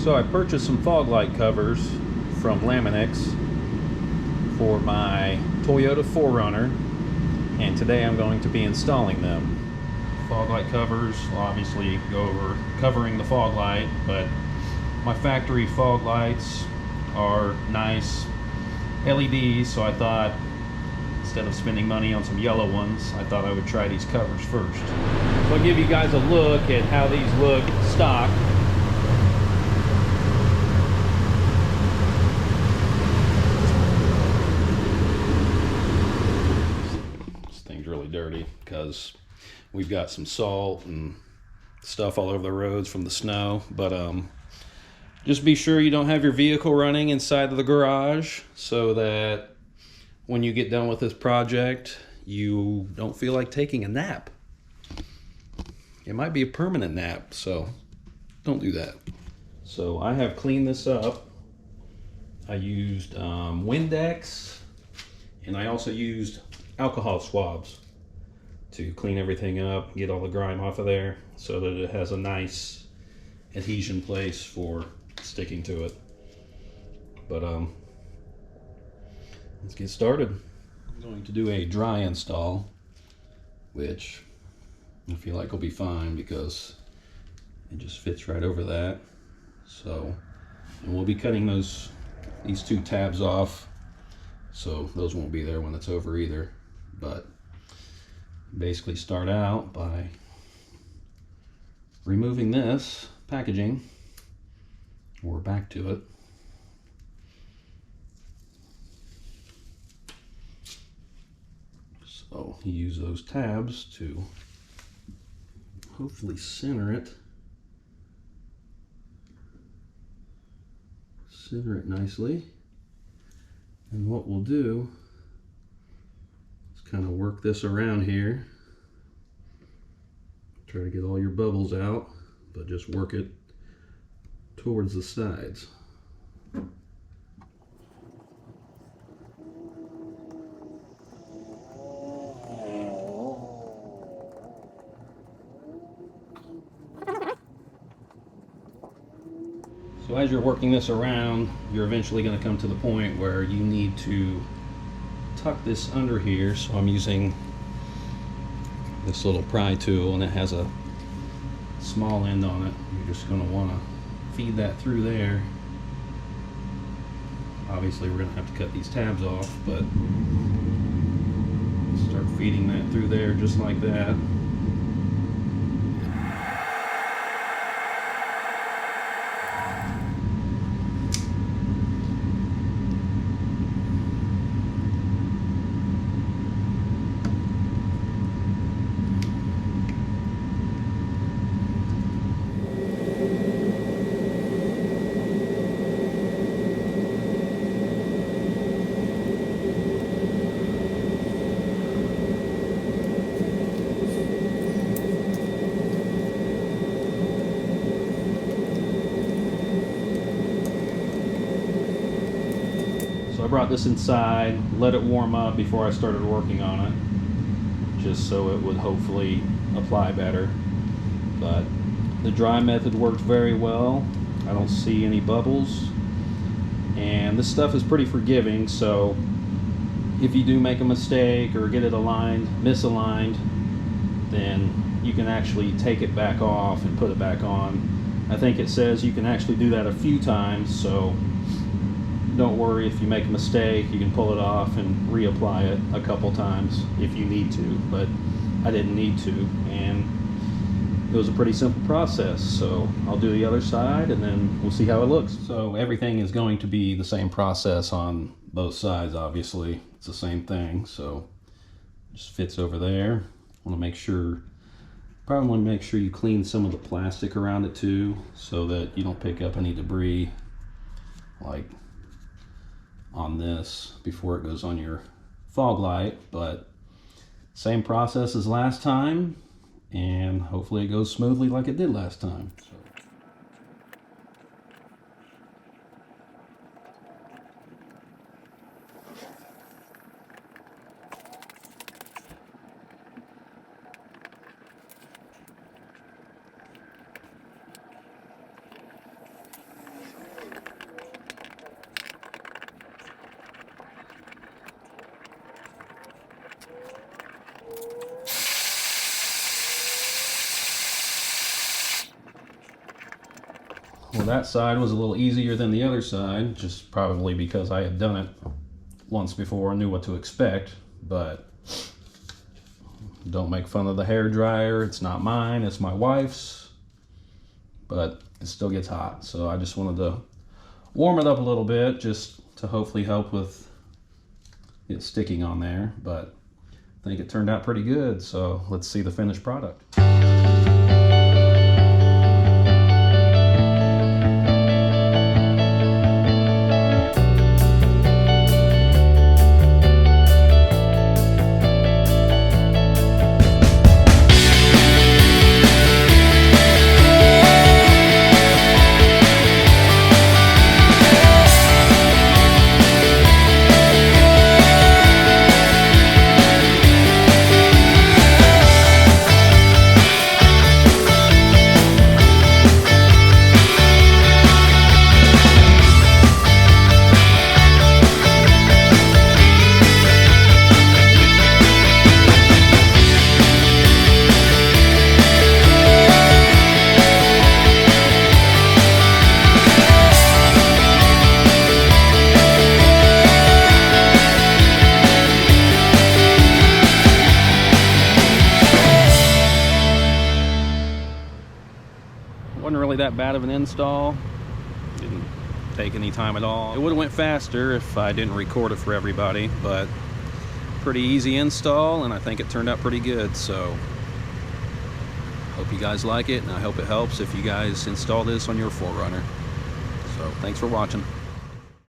So I purchased some fog light covers from Lamin-X for my Toyota 4Runner, and today I'm going to be installing them. Fog light covers obviously go over covering the fog light, but my factory fog lights are nice LEDs, so I thought instead of spending money on some yellow ones, I thought I would try these covers first. So I'll give you guys a look at how these look stock. This thing's really dirty because we've got some salt and stuff all over the roads from the snow, but just be sure you don't have your vehicle running inside of the garage so that when you get done with this project, you don't feel like taking a nap. It might be a permanent nap, so don't do that. So I have cleaned this up. I used Windex, and I also used alcohol swabs to clean everything up, get all the grime off of there so that it has a nice adhesion place for sticking to it. But let's get started. I'm going to do a dry install, which I feel like will be fine because it just fits right over that. So, and we'll be cutting these two tabs off, so those won't be there when it's over either. But basically start out by removing this packaging. We're back to it. So you use those tabs to hopefully center it. Center it nicely. And what we'll do is kind of work this around here. Try to get all your bubbles out, but just work it towards the sides. So as you're working this around, you're eventually going to come to the point where you need to tuck this under here. So I'm using this little pry tool, and it has a small end on it. You're just going to want to feed that through there. Obviously we're going to have to cut these tabs off, but start feeding that through there just like that. So I brought this inside, let it warm up before I started working on it, just so it would hopefully apply better. But the dry method worked very well. I don't see any bubbles, and this stuff is pretty forgiving, so if you do make a mistake or get it misaligned, then you can actually take it back off and put it back on. I think it says you can actually do that a few times, so don't worry if you make a mistake. You can pull it off and reapply it a couple times if you need to, but I didn't need to, and it was a pretty simple process. So I'll do the other side and then we'll see how it looks. So everything is going to be the same process on both sides. Obviously it's the same thing, so just fits over there. Probably want to make sure you clean some of the plastic around it too, so that you don't pick up any debris like on this before it goes on your fog light. But same process as last time, and hopefully it goes smoothly like it did last time. that side was a little easier than the other side, just probably because I had done it once before and knew what to expect. But don't make fun of the hair dryer. It's not mine, it's my wife's. But it still gets hot, so I just wanted to warm it up a little bit just to hopefully help with it sticking on there. But I think it turned out pretty good, so let's see the finished product. Wasn't really that bad of an install. Didn't take any time at all. It would have went faster if I didn't record it for everybody, but pretty easy install, and I think it turned out pretty good. So hope you guys like it, and I hope it helps if you guys install this on your 4Runner. So thanks for watching.